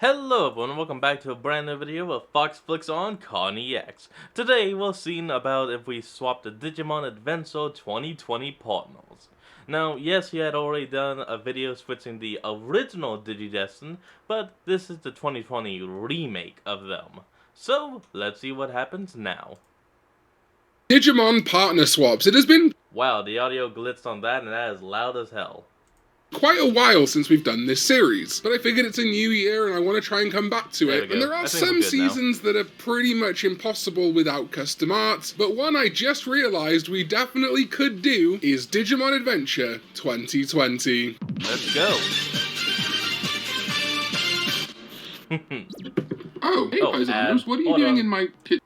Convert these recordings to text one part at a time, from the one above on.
Hello everyone and welcome back to a brand new video of Fox Flicks on Con EX. Today we'll see about if we swap the Digimon Adventure 2020 partners. Now yes, he had already done a video switching the original Digidestin, but this is the 2020 remake of them. So let's see what happens now. Digimon partner swaps. It has been Wow, the audio glitched on that and that is loud as hell. quite a while since we've done this series, but I figured it's a new year and I want to try and come back to it. And there are some seasons that are pretty much impossible without custom art, but one I just realised we definitely could do is Digimon Adventure 2020. Let's go. Oh, hey Paisanos, what are you doing in my kitchen?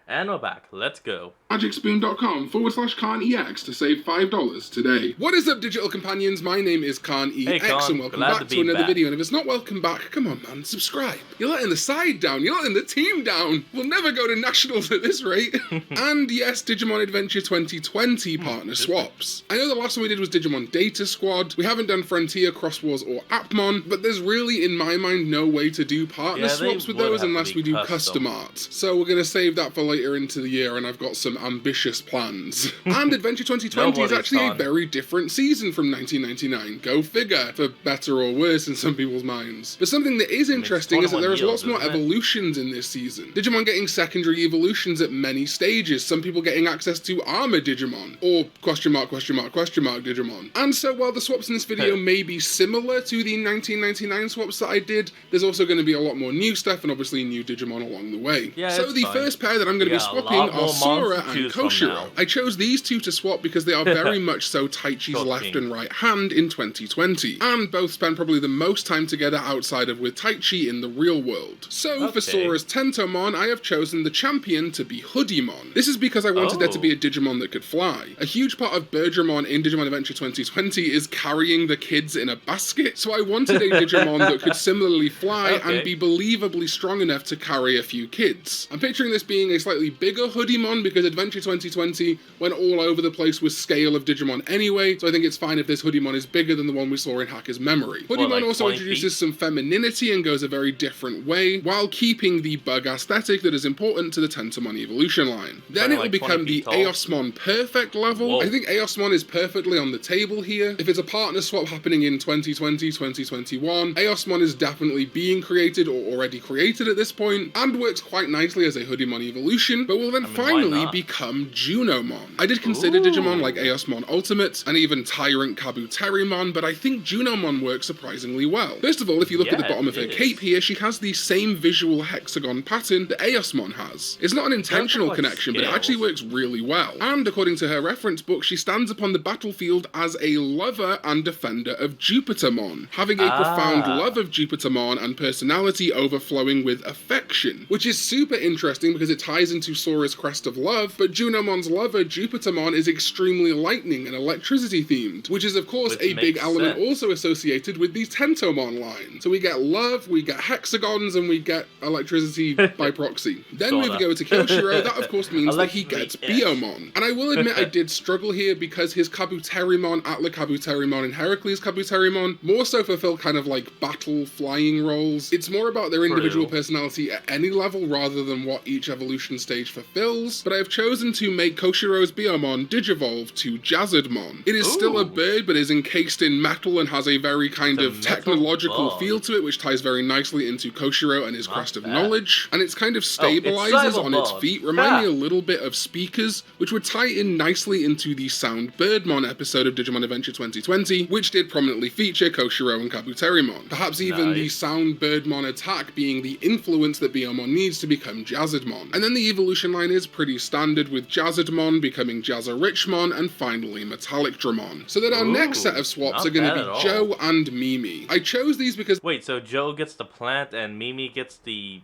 And we're back. Let's go. MagicSpoon.com/CarnEX to save $5 today. What is up, digital companions? My name is CarnEX, hey, Con, and welcome back to another video. And if it's not welcome back, come on, man, subscribe. You're letting the side down. You're letting the team down. We'll never go to nationals at this rate. And yes, Digimon Adventure 2020 partner swaps. I know the last one we did was Digimon Data Squad. We haven't done Frontier, Cross Wars, or Appmon, but there's really, in my mind, no way to do partner swaps with those unless we do custom art. So we're going to save that for later into the year, and I've got some ambitious plans. And Adventure 2020 is actually a very different season from 1999. Go figure, for better or worse in some people's minds. But something that is interesting is that there is lots more evolutions in this season. Digimon getting secondary evolutions at many stages, some people getting access to Armor Digimon, or question mark Digimon. And so while the swaps in this video may be similar to the 1999 swaps that I did, there's also going to be a lot more new stuff and obviously new Digimon along the way. Yeah, so the first pair that I'm going to be swapping are Sora and Koshiro. I chose these two to swap because they are very much so Taichi's left and right hand in 2020, and both spend probably the most time together outside of with Taichi in the real world. So for Sora's Tentomon, I have chosen the champion to be Hoodiemon. This is because I wanted there to be a Digimon that could fly. A huge part of Birdramon in Digimon Adventure 2020 is carrying the kids in a basket, so I wanted a Digimon that could similarly fly and be believably strong enough to carry a few kids. I'm picturing this being a slightly bigger Hoodiemon because Adventure 2020 went all over the place with scale of Digimon anyway, so I think it's fine if this Hoodiemon is bigger than the one we saw in Hacker's Memory. Hoodiemon also introduces some femininity and goes a very different way, while keeping the bug aesthetic that is important to the Tentomon evolution line. Then it will become the Eosmon Perfect level. I think Eosmon is perfectly on the table here. If it's a partner swap happening in 2020, 2021, Eosmon is definitely being created or already created at this point, and works quite nicely as a Hoodiemon evolution, but will then finally become Junomon. I did consider Digimon like Eosmon Ultimate, and even Tyrant Kabuterimon, but I think Junomon works surprisingly well. First of all, if you look at the bottom of her cape here, she has the same visual hexagon pattern that Eosmon has. It's not an intentional connection, but it actually works really well. And according to her reference book, she stands upon the battlefield as a lover and defender of Jupitermon, having a profound love of Jupitermon and personality overflowing with affection, which is super interesting because it ties into Sora's Crest of Love, but Junomon's lover, Jupitermon, is extremely lightning and electricity themed, which is of course a big element also associated with the Tentomon line. So we get love, we get hexagons, and we get electricity by proxy. Then we go to Koshiro. That of course means that he gets Biomon. And I will admit I did struggle here because his Kabuterimon, Atla Kabuterimon, and Heracles Kabuterimon more so fulfill kind of like battle flying roles. It's more about their individual personality at any level rather than what each evolution stage fulfills, but I have chosen to make Koshiro's Biomon digivolve to Jazzedmon. It is still a bird, but is encased in metal and has a very kind of technological feel to it, which ties very nicely into Koshiro and his Crest of Knowledge, and it's kind of stabilizes on its feet, remind me a little bit of Speakers, which would tie in nicely into the Sound Birdmon episode of Digimon Adventure 2020, which did prominently feature Koshiro and Kabuterimon. Perhaps even the Sound Birdmon attack being the influence that Biomon needs to become Jazzedmon. And then the evolution line is pretty standard, with Jazzedmon becoming Jazzerichmon and finally Metallic Dramon. So that our next set of swaps are going to be Joe and Mimi. I chose these because... Wait, so Joe gets the plant and Mimi gets the...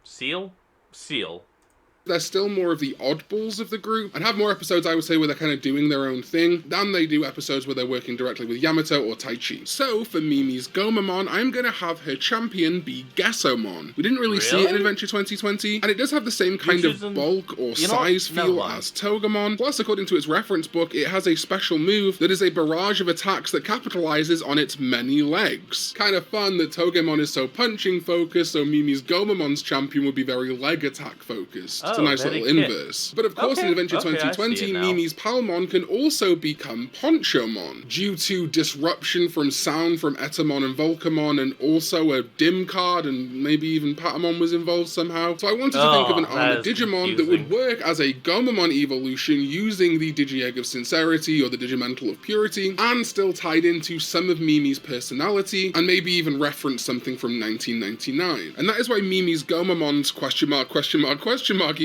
seal? Seal. They're still more of the oddballs of the group, and have more episodes, I would say, where they're kind of doing their own thing, than they do episodes where they're working directly with Yamato or Taichi. So, for Mimi's Gomamon, I'm gonna have her champion be Gesomon. We didn't really see it in Adventure 2020, and it does have the same kind of bulk or size feel as Togemon. Plus, according to its reference book, it has a special move that is a barrage of attacks that capitalizes on its many legs. Kind of fun that Togemon is so punching focused, so Mimi's Gomamon's champion would be very leg attack focused. It's a nice little inverse. But of course, in Adventure 2020, Mimi's Palmon can also become Ponchomon, due to disruption from sound from Etamon and Volcamon, and also a dim card, and maybe even Patamon was involved somehow. So I wanted to think of an armored Digimon that would work as a Gomamon evolution using the Digi-Egg of Sincerity or the Digimental of Purity, and still tied into some of Mimi's personality, and maybe even reference something from 1999. And that is why Mimi's Gomamon's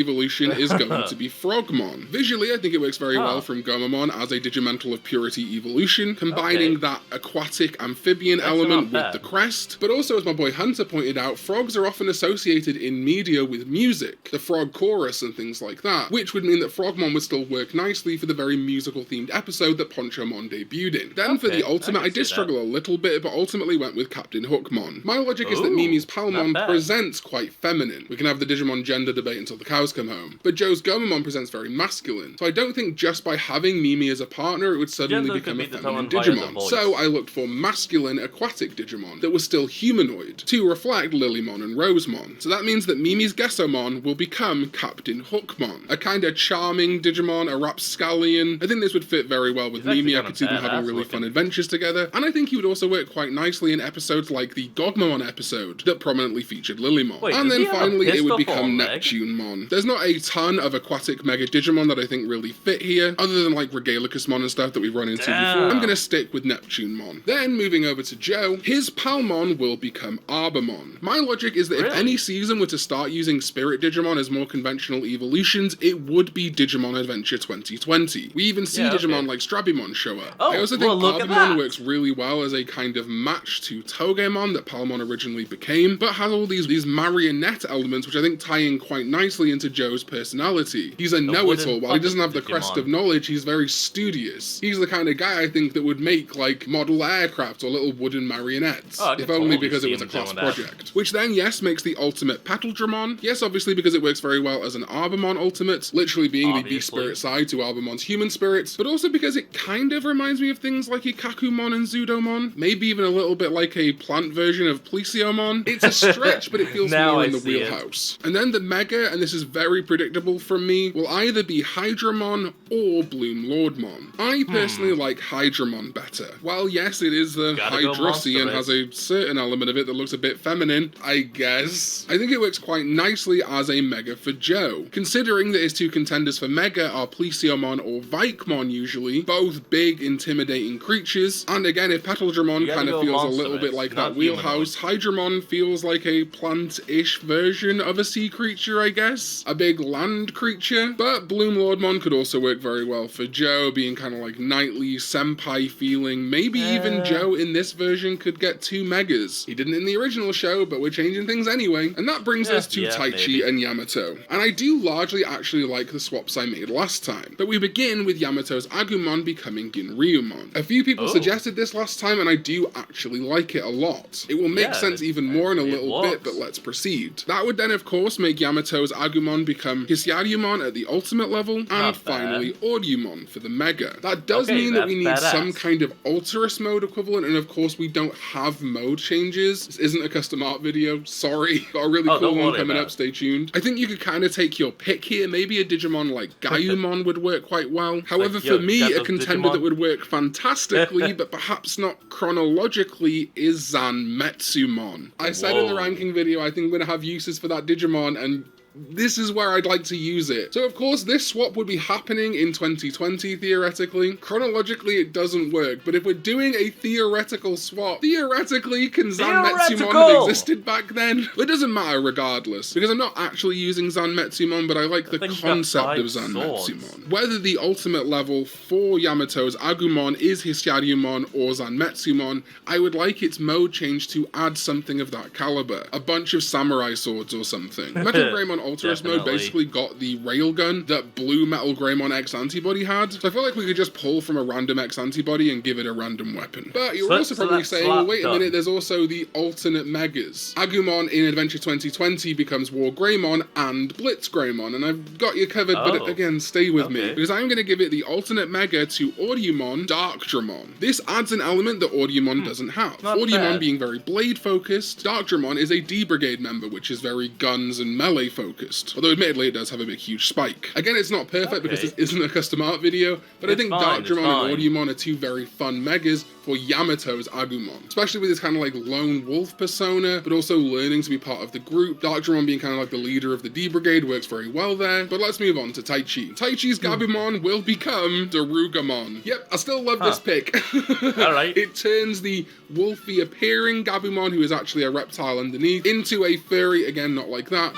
evolution is going to be Frogmon. Visually, I think it works very well from Gomamon as a Digimental of Purity evolution, combining that aquatic amphibian element with the crest. But also, as my boy Hunter pointed out, frogs are often associated in media with music, the frog chorus and things like that, which would mean that Frogmon would still work nicely for the very musical themed episode that Ponchomon debuted in. Then for the ultimate, I did struggle a little bit, but ultimately went with Captain Hookmon. My logic is that Mimi's Palmon presents quite feminine. We can have the Digimon gender debate until the cows come home. But Joe's Gomamon presents very masculine. So I don't think just by having Mimi as a partner, it would suddenly become a feminine Digimon. So I looked for masculine aquatic Digimon that was still humanoid, to reflect Lilymon and Rosemon. So that means that Mimi's Gesomon will become Captain Hookmon, a kind of charming Digimon, a rapscallion. I think this would fit very well with Mimi. I could see them having really fun adventures together, and I think he would also work quite nicely in episodes like the Gogmamon episode that prominently featured Lilymon. And then finally it would become Neptunemon. There's not a ton of aquatic Mega Digimon that I think really fit here, other than like Regalicusmon and stuff that we've run into before. I'm gonna stick with Neptunemon. Then moving over to Joe, his Palmon will become Arbamon. My logic is that if any season were to start using Spirit Digimon as more conventional evolutions, it would be Digimon Adventure 2020. We even see Digimon like Strabimon show up. I also think Arbamon works really well as a kind of match to Togemon that Palmon originally became, but has all these marionette elements which I think tie in quite nicely into Joe's personality. He's a know-it-all. While he doesn't have the crest of knowledge, he's very studious. He's the kind of guy I think that would make like model aircraft or little wooden marionettes, if only because it was a class project. Which then, yes, makes the ultimate Petaldramon. Yes, obviously because it works very well as an Arbamon ultimate, literally being the beast spirit side to Arbamon's human spirits, but also because it kind of reminds me of things like Ikakumon and Zudomon, maybe even a little bit like a plant version of Plesiomon. It's a stretch, but it feels more in the wheelhouse. And then the Mega, and this is very predictable from me, will either be Hydramon or Bloom Lordmon. I personally like Hydramon better. While yes, it is the Hydrossi and has a certain element of it that looks a bit feminine, I guess, I think it works quite nicely as a Mega for Joe. Considering that his two contenders for Mega are Plesiomon or Vikemon usually, both big, intimidating creatures, and again, if Petaldramon kind of feels a little bit like that wheelhouse, Hydramon feels like a plant-ish version of a sea creature, I guess. A big land creature. But Bloom Lordmon could also work very well for Joe, being kind of like knightly, senpai feeling. Maybe even Joe in this version could get 2 Megas. He didn't in the original show, but we're changing things anyway. And that brings us to Taichi and Yamato. And I do largely actually like the swaps I made last time. But we begin with Yamato's Agumon becoming Ginryumon. A few people suggested this last time, and I do actually like it a lot. It will make sense even more in a little bit, but let's proceed. That would then, of course, make Yamato's Agumon become Hisyariumon at the ultimate level, and finally Ordumon for the Mega. That does mean that we need some kind of Alterous mode equivalent, and of course we don't have mode changes. This isn't a custom art video, sorry. Got a really cool one coming up, stay tuned. I think you could kind of take your pick here. Maybe a Digimon like Gaiumon would work quite well. However, for me, a contender that would work fantastically, but perhaps not chronologically, is Zanmetsumon. I said in the ranking video, I think I'm going to have uses for that Digimon, and this is where I'd like to use it. So of course this swap would be happening in 2020 theoretically. Chronologically it doesn't work, but if we're doing a theoretical swap, theoretically can Zanmetsumon have existed back then? It doesn't matter regardless, because I'm not actually using Zanmetsumon, but I like the concept of Zanmetsumon. Whether the ultimate level for Yamato's Agumon is Hisyariumon or Zanmetsumon, I would like its mode change to add something of that caliber. A bunch of samurai swords or something. Metal Greymon Alterous mode Definitely. basically got the railgun that Blue Metal Greymon X antibody had. So I feel like we could just pull from a random X antibody and give it a random weapon. But you're also probably saying, well, wait a minute, there's also the alternate megas. Agumon in Adventure 2020 becomes War Greymon and Blitz Greymon, and I've got you covered, but again, stay with me, because I'm going to give it the alternate mega to Audumon Darkdramon. This adds an element that Audumon doesn't have. Audumon being very blade focused, Darkdramon is a D Brigade member, which is very guns and melee focused, although admittedly it does have a big huge spike. Again, it's not perfect because this isn't a custom art video, but I think Darkdramon and Audumon are two very fun megas for Yamato's Agumon, especially with his kind of like lone wolf persona, but also learning to be part of the group. Darkdramon being kind of like the leader of the D Brigade works very well there. But let's move on to Taichi. Taichi's Gabumon will become Darugamon. Yep, I still love this pick. Alright. It turns the wolfy appearing Gabumon, who is actually a reptile underneath, into a furry, again not like that,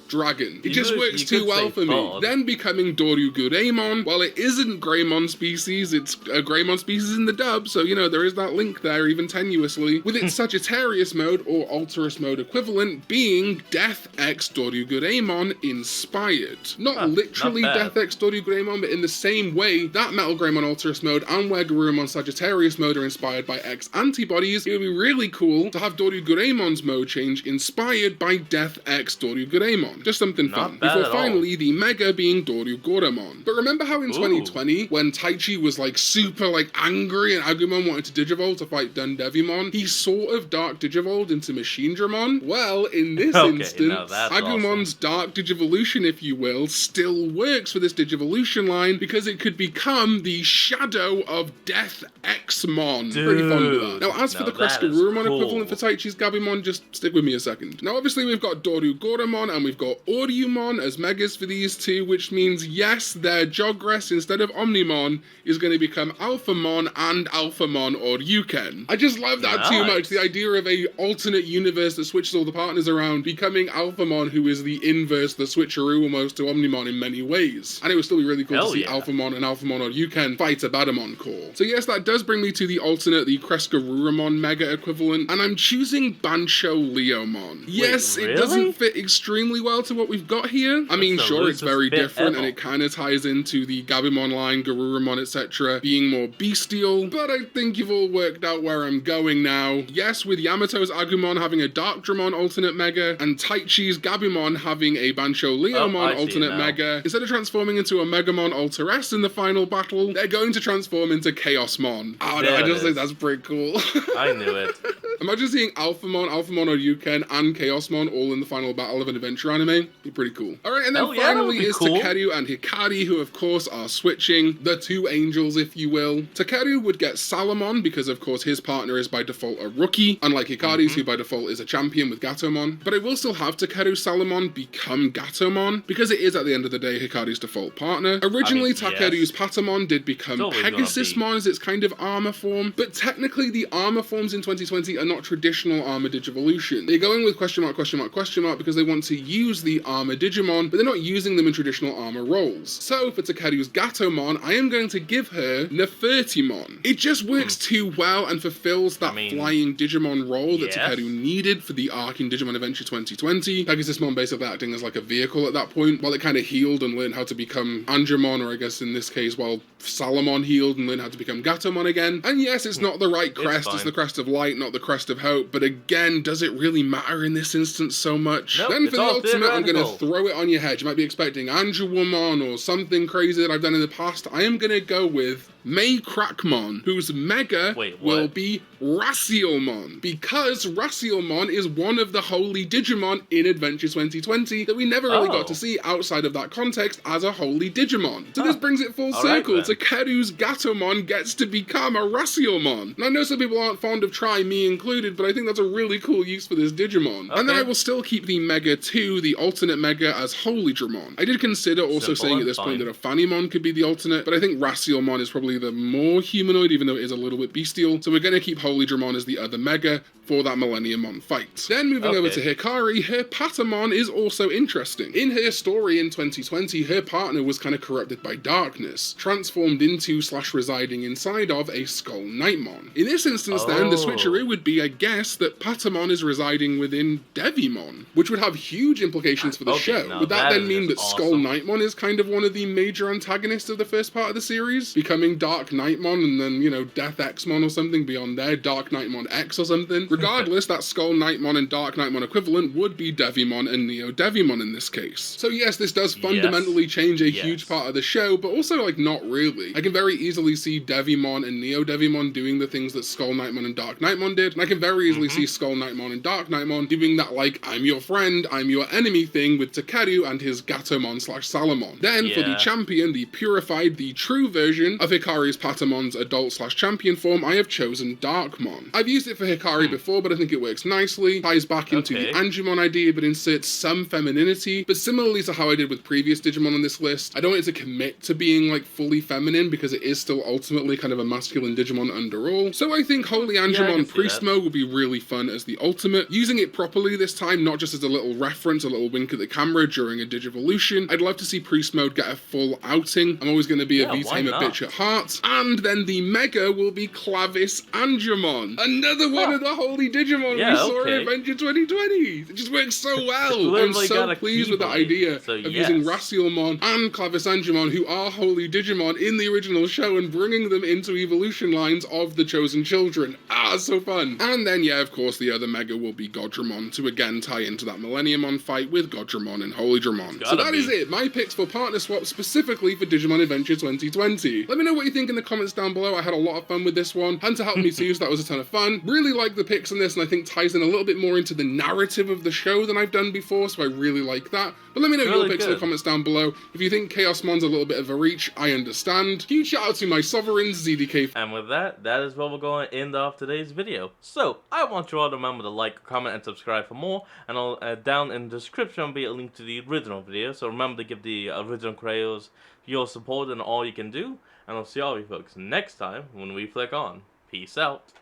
dragon. It just works too well for me. Then becoming Doryugureimon, while it isn't Greymon species, it's a Greymon species in the dub, so you know, there is that link there, even tenuously, with its Sagittarius mode, or Alterous mode equivalent, being Death X Doryugureimon inspired. Not literally Death X Doryugureimon, but in the same way that Metal Greymon Alterous mode and where Garurumon Sagittarius mode are inspired by X antibodies, it would be really cool to have Doryugureimon's mode change inspired by Death X Doryugureimon. Just something fun. Before finally the mega being Doryugoramon. But remember how in 2020, when Taichi was like super like angry and Agumon wanted to Digivolve to fight Dundevimon, he sort of Dark Digivolved into Machine Dramon? Well, in this instance, Agumon's Dark Digivolution, if you will, still works for this Digivolution line because it could become the Shadow of Death Xmon. Pretty fond of that. Now, as for the Crescarurumon equivalent for Taichi's Gabumon, just stick with me a second. Now, obviously, we've got Doryugoramon and we've got Audumon as megas for these two, which means yes, their Jogress instead of Omnimon is going to become Alphamon and Alphamon Oryuken. I just love that too much, the idea of a alternate universe that switches all the partners around, becoming Alphamon, who is the inverse, the switcheroo almost to Omnimon in many ways. And it would still be really cool to see Alphamon and Alphamon Oryuken fight a Badamon core. So yes, that does bring me to the alternate, the Crescarurumon mega equivalent, and I'm choosing Bancho Leomon. Yes, it doesn't fit extremely well to what we've got here. I mean, sure, it's very different and it kind of ties into the Gabumon line, Garurumon, etc. being more bestial, but I think you've all worked out where I'm going now. Yes, with Yamato's Agumon having a Darkdramon alternate mega and Taichi's Gabumon having a Bancho Leomon alternate mega, instead of transforming into a Megamon Alteress in the final battle, they're going to transform into Chaosmon. Oh no, I just think that's pretty cool. I knew it. Imagine seeing Alphamon Oryuken, and Chaosmon all in the final battle of an adventure anime. Be pretty cool. Alright, and then finally is Takeru and Hikari, who of course are switching, the two angels if you will. Takeru would get Salamon because of course his partner is by default a rookie, unlike Hikari's who by default is a champion with Gatomon. But I will still have Takeru Salamon become Gatomon because it is at the end of the day Hikari's default partner. Originally Takeru's Patamon did become Pegasusmon as its kind of armor form, but technically the armor forms in 2020 are not traditional armor Digivolution. They're going with question mark because they want to use the armor Digimon, but they're not using them in traditional armor roles. So for Takeru's Gatomon, I am going to give her Nefertimon. It just works too well and fulfills that flying Digimon role that Takeru needed for the arc in Digimon Adventure 2020. Pegasusmon basically acting as like a vehicle at that point, while it kind of healed and learned how to become Angemon, or I guess in this case, while Salamon healed and learned how to become Gatomon again. And yes, it's not the right crest, it's the crest of light, not the crest of hope, but again, does it really matter in this instance so much? Nope, then for the ultimate, I'm going to throw it on your head. You might be expecting Angelwomon or something crazy that I've done in the past. I am going to go with May Crackmon, whose mega will be Racielmon, because Racielmon is one of the holy Digimon in Adventure 2020 that we never really got to see outside of that context as a holy Digimon. So this brings it full circle. Takeru's Gatomon gets to become a Racielmon. And I know some people aren't fond of Try, me included, but I think that's a really cool use for this Digimon. And then I will still keep the Mega 2, the alternate Mega, as Holy Dramon. I did consider also saying at this point that a Fanimon could be the alternate, but I think Racielmon is probably probably the more humanoid, even though it is a little bit bestial. So we're going to keep Holy Dramon as the other Mega for that Millenniummon fight. Then moving over to Hikari, her Patamon is also interesting. In her story in 2020, her partner was kind of corrupted by darkness, transformed into / residing inside of a Skull Knightmon. In this instance then, the switcheroo would be, I guess, that Patamon is residing within Devimon, which would have huge implications for the show. Would that then mean that Skull Knightmon is kind of one of the major antagonists of the first part of the series, becoming Dark Knightmon and then, you know, Death Xmon or something beyond there, Dark Knightmon X or something? Regardless, that Skull Knightmon and Dark Knightmon equivalent would be Devimon and Neo Devimon in this case. So yes, this does fundamentally change a huge part of the show, but also like not really. I can very easily see Devimon and Neo Devimon doing the things that Skull Knightmon and Dark Knightmon did, and I can very easily see Skull Knightmon and Dark Knightmon doing that like I'm your friend, I'm your enemy thing with Takeru and his Gatomon / Salamon. Then for the champion, the purified, the true version of Hikari's Patamon's adult / champion form, I have chosen Darkmon. I've used it for Hikari before, but I think it works nicely, ties back into the Angemon idea, but inserts some femininity. But similarly to how I did with previous Digimon on this list, I don't want it to commit to being like fully feminine because it is still ultimately kind of a masculine Digimon under all. So I think Holy Angemon Priest Mode will be really fun as the ultimate. Using it properly this time, not just as a little reference, a little wink at the camera during a Digivolution. I'd love to see Priest Mode get a full outing. I'm always going to be a V-Tamer bitch at heart. And then the Mega will be Clavis Angemon. Another one of the Holy Digimon we saw in Adventure 2020. It just works so well. I'm so pleased with the idea of using Racielmon and Clavis Angemon, who are Holy Digimon in the original show, and bringing them into evolution lines of the Chosen Children. So fun. And then, yeah, of course, the other Mega will be Godramon to again tie into that Millenniummon fight with Godramon and Holy Dramon. So that is it. My picks for partner swap specifically for Digimon Adventure 2020. Let me know what you think in the comments down below. I had a lot of fun with this one. Hunter helped me too, so that was a ton of fun. Really like the picks on this, and I think ties in a little bit more into the narrative of the show than I've done before, so I really like that. But let me know your picks in the comments down below. If you think Chaosmon's a little bit of a reach, I understand. Huge shout out to my sovereigns, ZDK. And with that, that is where we're going to end off today's video. So, I want you all to remember to like, comment, and subscribe for more. And I'll down in the description will be a link to the original video. So remember to give the original creators your support and all you can do. And I'll see all of you folks next time when we flick on. Peace out.